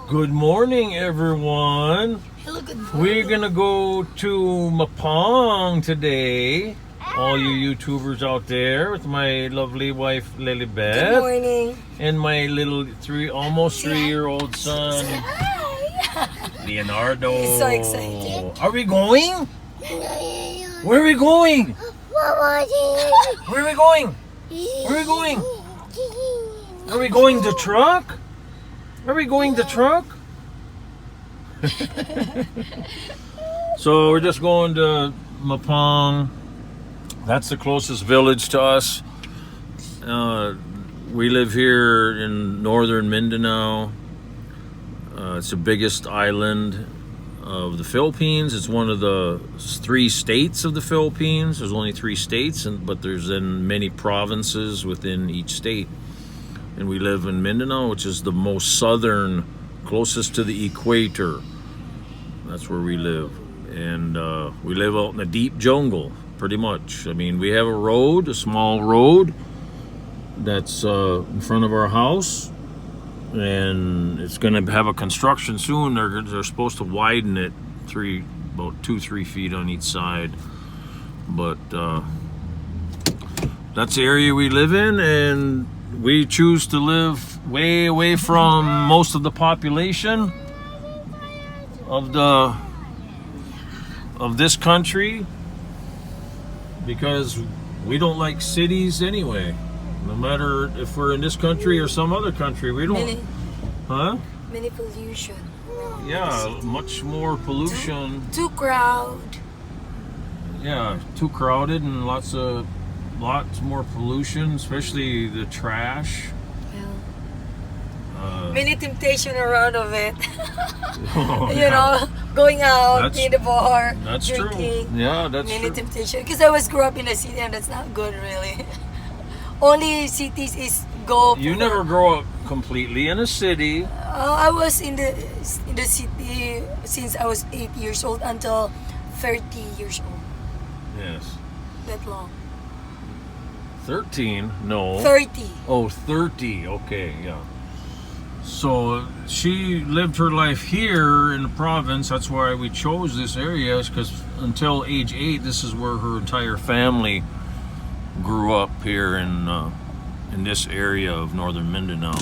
Good morning, everyone. Hello, good morning. We're gonna go to Mapong today. All you YouTubers out there, with my lovely wife Good Lilibeth morning. and my little almost 3-year-old son Leonardo. He's so excited. Are we going? Where are we going? Where are we going? Where are we going? Are we going the truck? Are we going the truck? So we're just going to Mapong. That's the closest village to us. We live here in northern Mindanao. It's the biggest island of the Philippines. It's one of the 3 states of the Philippines. There's only 3 states, but there's then many provinces within each state. And we live in Mindanao, which is the most southern, closest to the equator. That's where we live. And we live out in the deep jungle, pretty much. I mean, we have a road, a small road, that's in front of our house. And it's going to have a construction soon. They're supposed to widen it about 2-3 feet on each side. But that's the area we live in, and we choose to live way away from most of the population of this country, because we don't like cities anyway. No matter if we're in this country or some other country, we don't. Many pollution. Yeah, much more pollution. Too crowded. Yeah, too crowded and lots more pollution, especially the trash. Many temptation around of it. Oh, You know, going out That's- in the bar, That's drinking. true. Yeah, that's Many true. temptation. Because I was grew up in a city and that's not good, really. Only cities is go. You never grow up completely in a city. I was in the city since I was 8 years old until 30 years old. Yes. That long. 13? No. 30. Oh, 30. Okay, yeah. So she lived her life here in the province. That's why we chose this area, because until age 8, this is where her entire family grew up here in this area of northern Mindanao.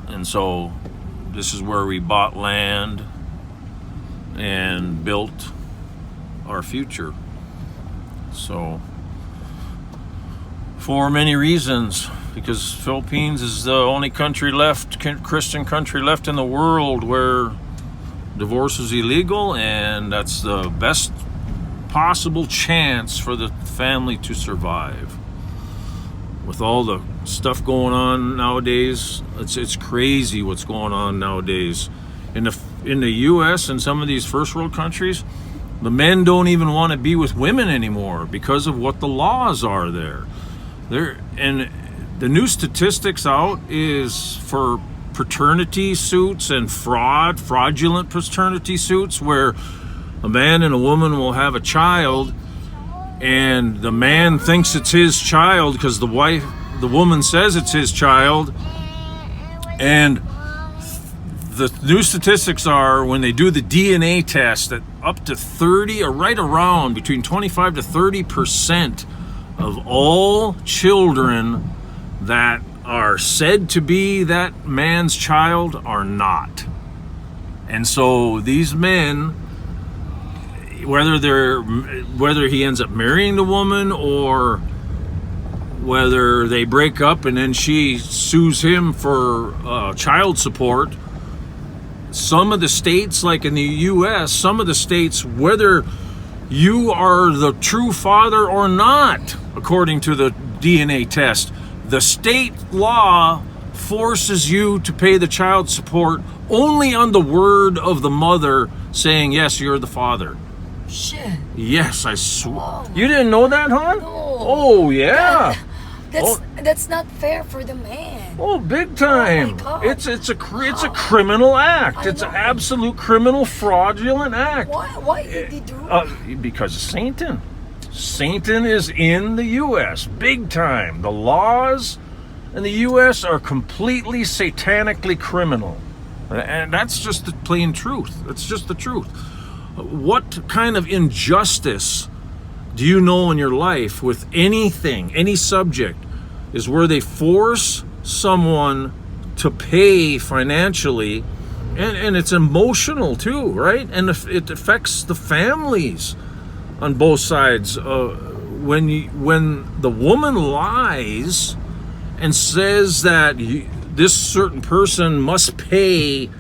And so this is where we bought land and built our future. So for many reasons, because Philippines is the only Christian country left in the world where divorce is illegal, and that's the best possible chance for the family to survive. With all the stuff going on nowadays, it's crazy what's going on nowadays. In the U.S. and some of these first world countries, the men don't even want to be with women anymore because of what the laws are there. And the new statistics out is for paternity suits and fraudulent paternity suits, where a man and a woman will have a child, and the man thinks it's his child because the woman says it's his child. And the new statistics are, when they do the DNA test, that up to 30 or right around between 25 to 30% of all children that are said to be that man's child are not. And so these men, whether he ends up marrying the woman or whether they break up and then she sues him for child support, some of the states, like in the U.S., some of the states, whether you are the true father or not, according to the DNA test, the state law forces you to pay the child support only on the word of the mother saying, yes, you're the father. Shit. Yes, I swear. Oh. You didn't know that, huh? No. Oh, yeah. That's not fair for the man. Oh, big time. Oh, my God. It's a criminal act. It's an absolute criminal, fraudulent act. Why did they do? Because of Satan. Satan is in the U.S. big time. The laws in the U.S. are completely satanically criminal. And that's just the plain truth. It's just the truth. What kind of injustice do you know in your life with anything, any subject, is where they force someone to pay financially, and it's emotional too, right? And it affects the families on both sides. When the woman lies and says that this certain person must pay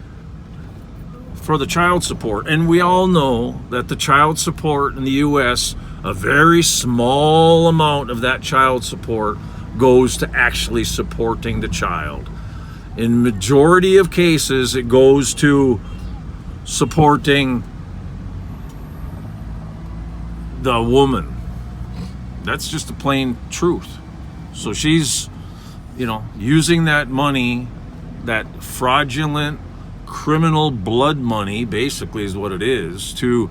for the child support, and we all know that the child support in the U.S., a very small amount of that child support goes to actually supporting the child. In majority of cases, it goes to supporting the woman. That's just the plain truth. So she's, using that money, that fraudulent criminal blood money, basically is what it is, to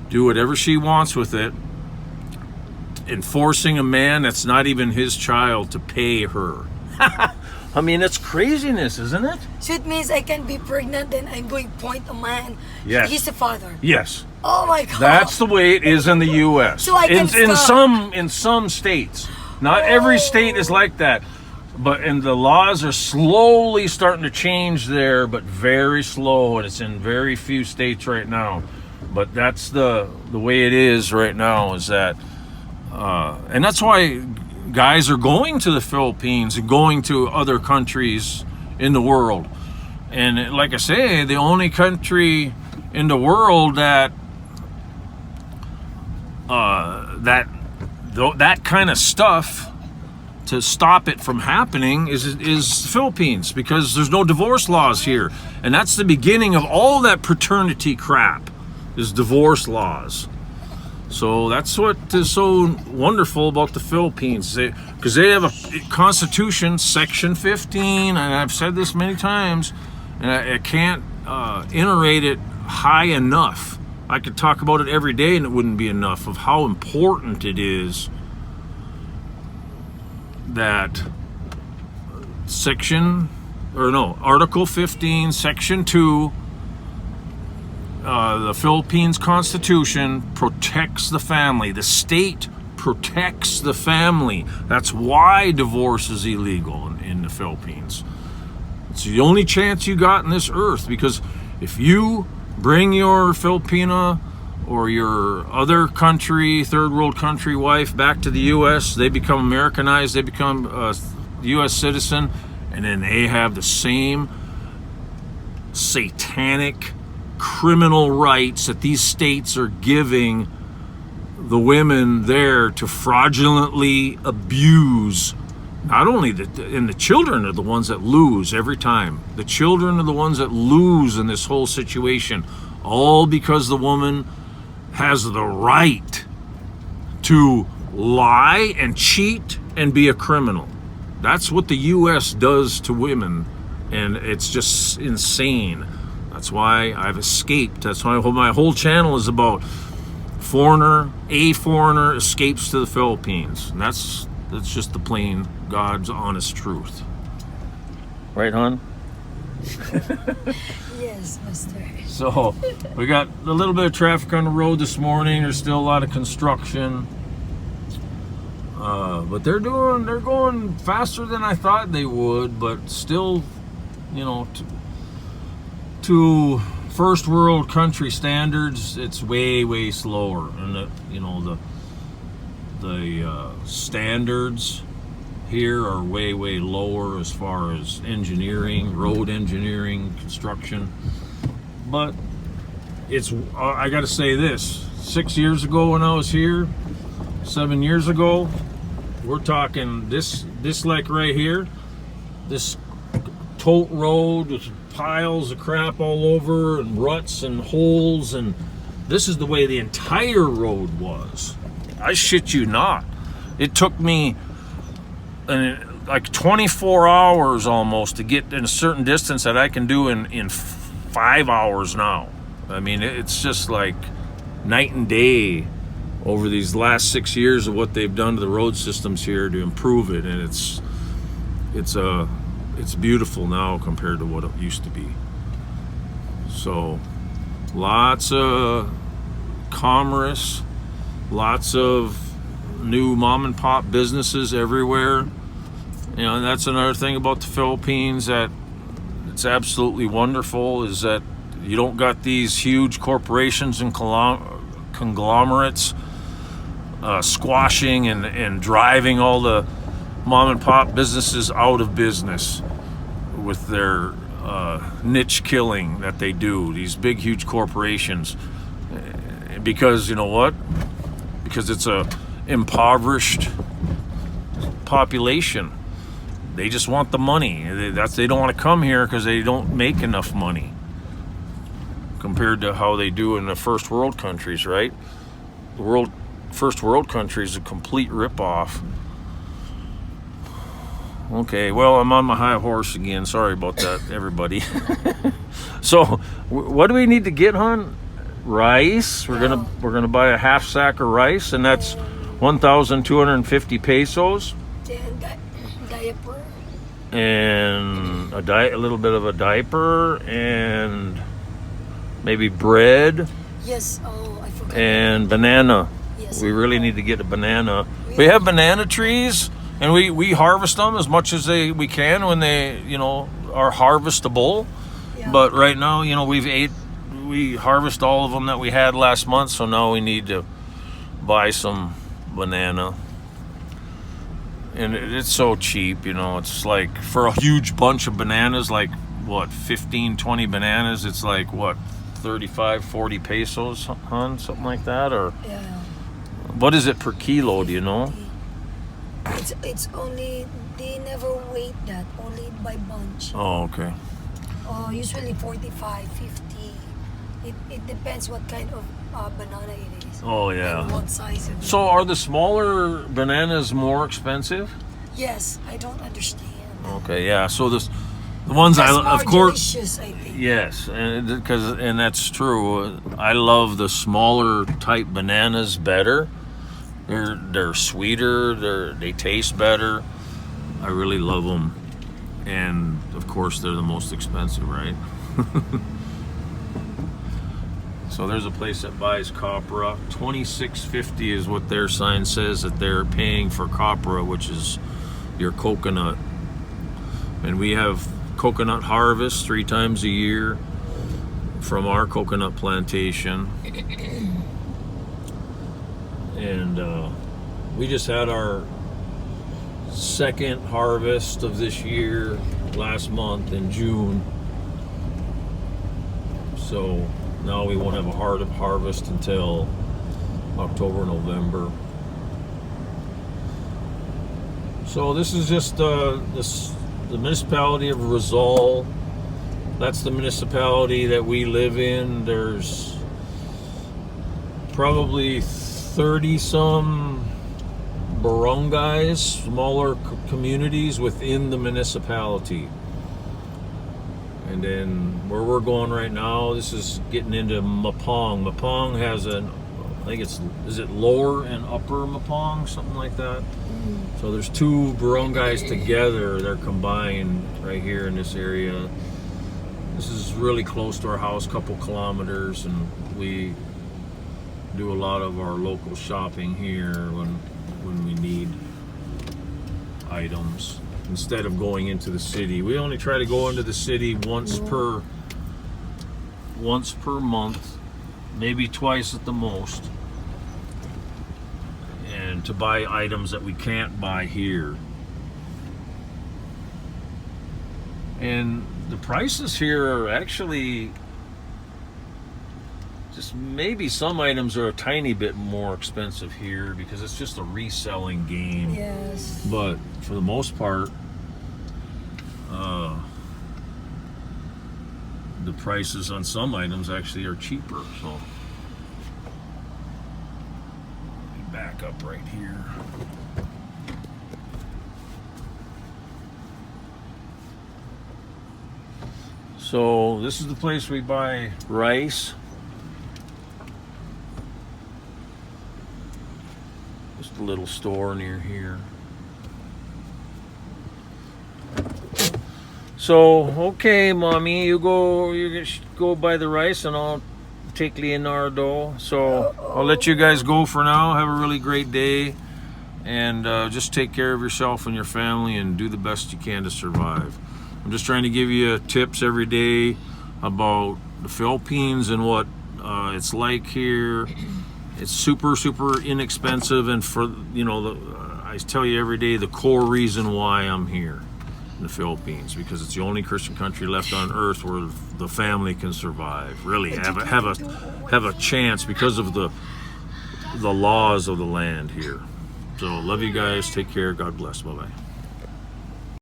do whatever she wants with it, enforcing a man that's not even his child to pay her. I mean, it's craziness, isn't it? So it means I can be pregnant and I'm going to point a man. Yes. He's the father. Yes. Oh my God. That's the way it is in the U.S. So I can in some states. Not every state is like that. And the laws are slowly starting to change there, but very slow, and it's in very few states right now. But that's the way it is right now, is that and that's why guys are going to the Philippines and going to other countries in the world. And like I say, the only country in the world that that kind of stuff, to stop it from happening, is the Philippines, because there's no divorce laws here. And that's the beginning of all that paternity crap, is divorce laws. So that's what is so wonderful about the Philippines, because they have a constitution, section 15, and I've said this many times, and I can't iterate it high enough. I could talk about it every day and it wouldn't be enough of how important it is that Article 15, Section 2, the Philippines Constitution protects the family. The state protects the family. That's why divorce is illegal in the Philippines. It's the only chance you got in this earth, because if you bring your Filipina or your other country, third world country wife back to the U.S., they become Americanized, they become a U.S. citizen, and then they have the same satanic criminal rights that these states are giving the women there to fraudulently abuse. Not only and the children are the ones that lose every time. The children are the ones that lose in this whole situation, all because the woman has the right to lie and cheat and be a criminal. That's what the U.S. does to women, and it's just insane. That's why I've escaped. That's why my whole channel is about a foreigner escapes to the Philippines. And that's just the plain God's honest truth. Right, hon? Yes, Master. So we got a little bit of traffic on the road this morning. There's still a lot of construction. But they're going faster than I thought they would, but still, to first world country standards, it's way slower. And the standards here are way lower as far as engineering, road engineering, construction. But I got to say this, 6 years ago when I was here, 7 years ago, we're talking this like right here, this tote road with piles of crap all over and ruts and holes, and this is the way the entire road was. I shit you not. It took me like 24 hours almost to get in a certain distance that I can do in 5 hours now. I mean, it's just like night and day over these last 6 years of what they've done to the road systems here to improve it, and it's beautiful now compared to what it used to be. So lots of commerce, lots of new mom and pop businesses everywhere. You know, and that's another thing about the Philippines that it's absolutely wonderful, is that you don't got these huge corporations and conglomerates squashing and driving all the mom and pop businesses out of business with their niche killing that they do, these big huge corporations. Because you know what? Because it's a impoverished population. They just want the money. They don't want to come here because they don't make enough money compared to how they do in the first world countries, right? The first world countries is a complete ripoff. Okay, well, I'm on my high horse again. Sorry about that, everybody. So, what do we need to get, hon? Rice. We're gonna buy a half sack of rice, and that's 1,250 pesos. Then diaper. And a little bit of a diaper, and maybe bread. Yes. Oh, I forgot. And banana. Yes. We really need to get a banana. We have banana trees, and we harvest them as much as we can when they, you know, are harvestable. Yeah. But right now, you know, we harvest all of them that we had last month, so now we need to buy some banana. And it's so cheap, you know. It's like for a huge bunch of bananas, like what, 15, 20 bananas, it's like what, 35, 40 pesos, hon? Something like that? Or Yeah. what is it per kilo, do you know? It's only, they never weigh that, only by bunch. Oh, okay. Usually 45, 50. It depends what kind of banana it is. Oh, yeah. And what size of it. So are the smaller bananas more expensive? Yes, I don't understand. Okay, yeah. So the ones That's of more course, delicious, I think. yes, and that's true. I love the smaller type bananas better. They're sweeter. They taste better. I really love them, and of course they're the most expensive, right? So there's a place that buys copra. $26.50 is what their sign says that they're paying for copra, which is your coconut. And we have coconut harvest 3 times a year from our coconut plantation. And we just had our second harvest of this year last month in June. So now we won't have a harvest until October, November. So this is just the municipality of Rizal. That's the municipality that we live in. There's probably 30 some barangays, smaller communities within the municipality. And then where we're going right now, this is getting into Mapong. Mapong has I think is it lower and upper Mapong, something like that. So there's 2 barangays together. They're combined right here in this area. This is really close to our house, couple kilometers, and we do a lot of our local shopping here when we need items. Instead of going into the city, we only try to go into the city once per month, maybe twice at the most, and to buy items that we can't buy here. And the prices here are actually just, maybe some items are a tiny bit more expensive here because it's just a reselling game. Yes. But for the most part, the prices on some items actually are cheaper. So let me back up right here. So this is the place we buy rice. Just a little store near here. So okay, mommy, you go buy the rice, and I'll take Leonardo. So I'll let you guys go for now. Have a really great day, and just take care of yourself and your family, and do the best you can to survive. I'm just trying to give you tips every day about the Philippines and what it's like here. It's super inexpensive, and for I tell you every day the core reason why I'm here in the Philippines, because it's the only Christian country left on earth where the family can survive, really have a chance because of the laws of the land here. So love you guys, take care, God bless, bye bye.